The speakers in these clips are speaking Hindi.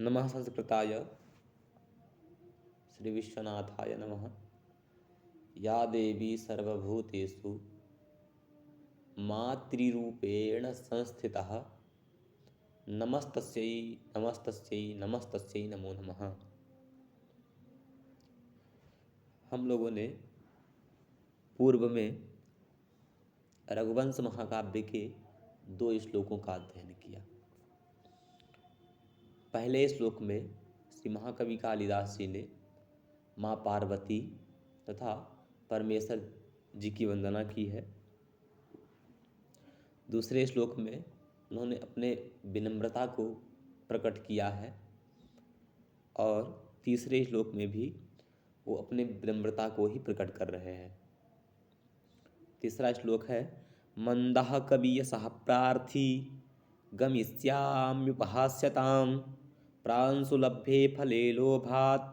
नमः संस्कृताय श्री विश्वनाथाय नमः। या देवी सर्वभूतेषु मातृरूपेण संस्थितः नमस्तस्यै नमस्तस्यै नमस्तस्यै नमो नमः। हम लोगों ने पूर्व में रघुवंश महाकाव्य के 2 श्लोकों का अध्ययन किया। पहले श्लोक में श्री महाकवि कालिदास जी ने माँ पार्वती तथा परमेश्वर जी की वंदना की है। दूसरे श्लोक में उन्होंने अपने विनम्रता को प्रकट किया है और तीसरे श्लोक में भी वो अपने विनम्रता को ही प्रकट कर रहे हैं। तीसरा श्लोक है मंदः कवियसः प्रार्थी गमिष्याम्युपहास्यताम् प्रांशुलभ्ये फले लोभात्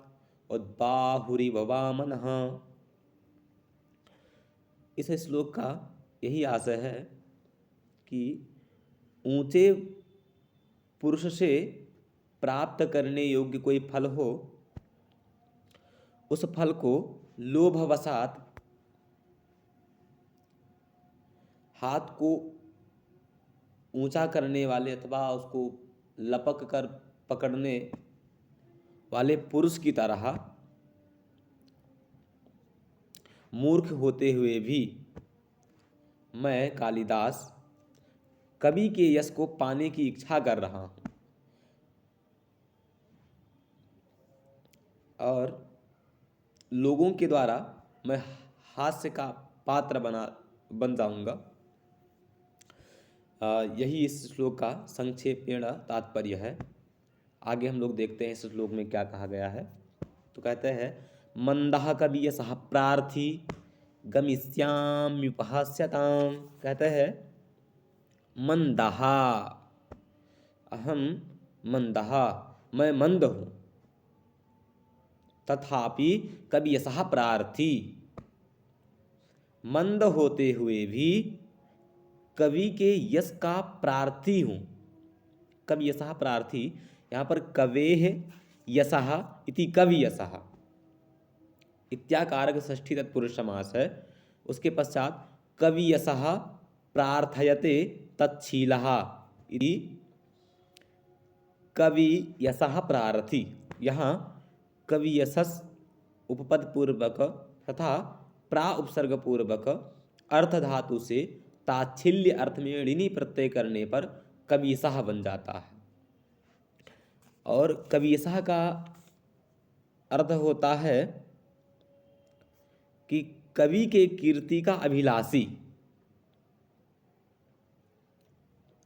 उद्बाहुरिव वामनः। इस श्लोक का यही आशय है कि ऊंचे पुरुष से प्राप्त करने योग्य कोई फल हो, उस फल को लोभवशात हाथ को ऊंचा करने वाले अथवा उसको लपक कर पकड़ने वाले पुरुष की तरह मूर्ख होते हुए भी मैं कालिदास कवि के यश को पाने की इच्छा कर रहा हूँ और लोगों के द्वारा मैं हास्य का पात्र बन जाऊंगा। यही इस श्लोक का संक्षेपेण तात्पर्य है। आगे हम लोग देखते हैं इस श्लोक में क्या कहा गया है। तो कहते हैं मंदः कवियसः प्रार्थी गमिष्याम्युपहास्यताम्। कहते हैं मंदः, अहम मंदः, मैं मंद हूँ, तथापि कवियसः प्रार्थी, मंद होते हुए भी कवि के यश का प्रार्थी हूँ। कवि यशः प्रार्थी, यहाँ पर कवेः यशः इति कवि यशः इत्याकारक षष्ठी तत्पुरुष समास है। उसके पश्चात कवि यशः प्रार्थयते तच्छीलः इति कवि यशः प्रार्थी। यहाँ कवि यशस् उपपद पूर्वक तथा प्रा उपसर्ग पूर्वक अर्थ धातु से ताच्छिल्य अर्थ में ऋणी प्रत्यय करने पर कवियसः बन जाता है। और कवियसः का अर्थ होता है कि कवि के कीर्ति का अभिलाषी।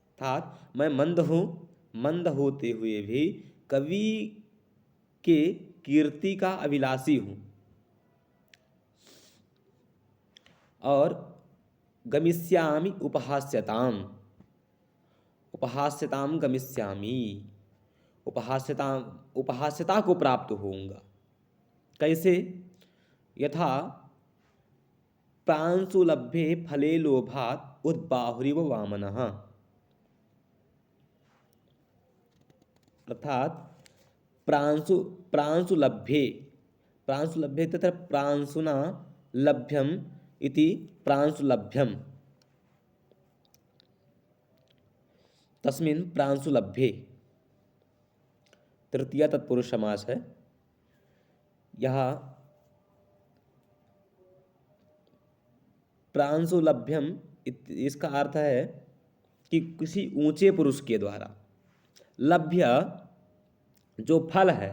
अर्थात मैं मंद हूँ, मंद होते हुए भी कवि के कीर्ति का अभिलाषी हूँ। और गमिष्यामि उपहास्यताम्, उपहास्यताम् गमिष्यामि, उपहास्यता को प्राप्त होऊंगा। कैसे? यथा प्रांशुलभ्ये फले लोभात् उद्बाहुरिव वामनः। अर्थात प्रांशुलभ्ये, प्रांशुलभ्ये तत्र प्रांशुना लभ्यम इति प्रांशुलभ्यम, तस्मिन् प्रांशुलभ्ये तृतीया तत्पुरुष समास है। यह प्रांशुलभ्यम इसका अर्थ है कि किसी ऊंचे पुरुष के द्वारा लभ्य जो फल है,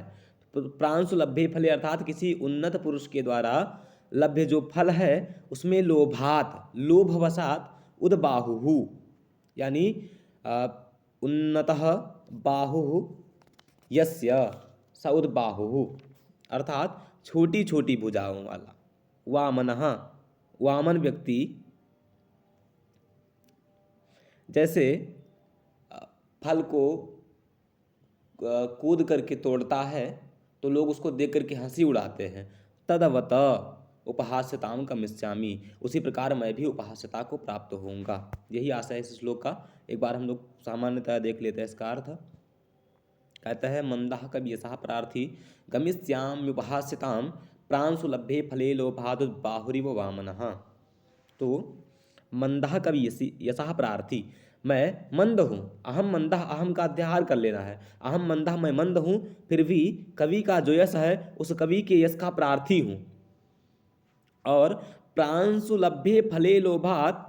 प्रांशुलभ्ये फले अर्थात किसी उन्नत पुरुष के द्वारा लभ्य जो फल है उसमें लोभात, लोभवशात उद्बाहुः यानी उन्नतः बाहुः यस्य स उद्बाहुः अर्थात छोटी छोटी भुजाओं वाला वामनः, वामन व्यक्ति। जैसे फल को कूद करके तोड़ता है तो लोग उसको देख करके हंसी उड़ाते हैं। तदवत उपहास्यताम गमिष्यामि, उसी प्रकार मैं भी उपहास्यता को प्राप्त होऊंगा। यही आशय है इस श्लोक का। एक बार हम लोग सामान्यतः देख लेते हैं इसका अर्थ। कहता है मंदः कवियसः प्रार्थी गमिष्याम्युपहास्यतां प्रांशु लभ्ये फले लोभादुद्बाहुरिव वामनः। तो मंदः कवि यशः प्रार्थी, मैं मंद हूँ, अहम मंदः, अहम का अध्याहार कर लेना है, अहम मंदः, मैं मंद हूँ, फिर भी कवि का जो यश है उस कवि के यश का प्रार्थी हूँ। और प्रांशु लभ्ये फले लोभात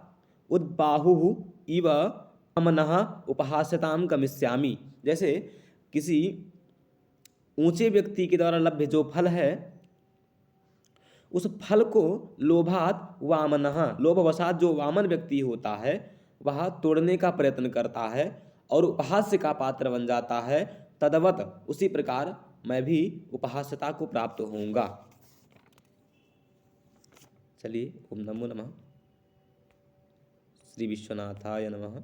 उद्बाहु इव अमनः उपहास्यताम गमिष्यामि। जैसे किसी ऊंचे व्यक्ति के द्वारा लभ्य जो फल है, उस फल को लोभात वामनः, लोभवशात जो वामन व्यक्ति होता है वह तोड़ने का प्रयत्न करता है और उपहास्य का पात्र बन जाता है, तदवत उसी प्रकार मैं भी उपहास्यता को प्राप्त होऊंगा। चलिए, ओम नमो नमः। श्री विश्वनाथाय नमः।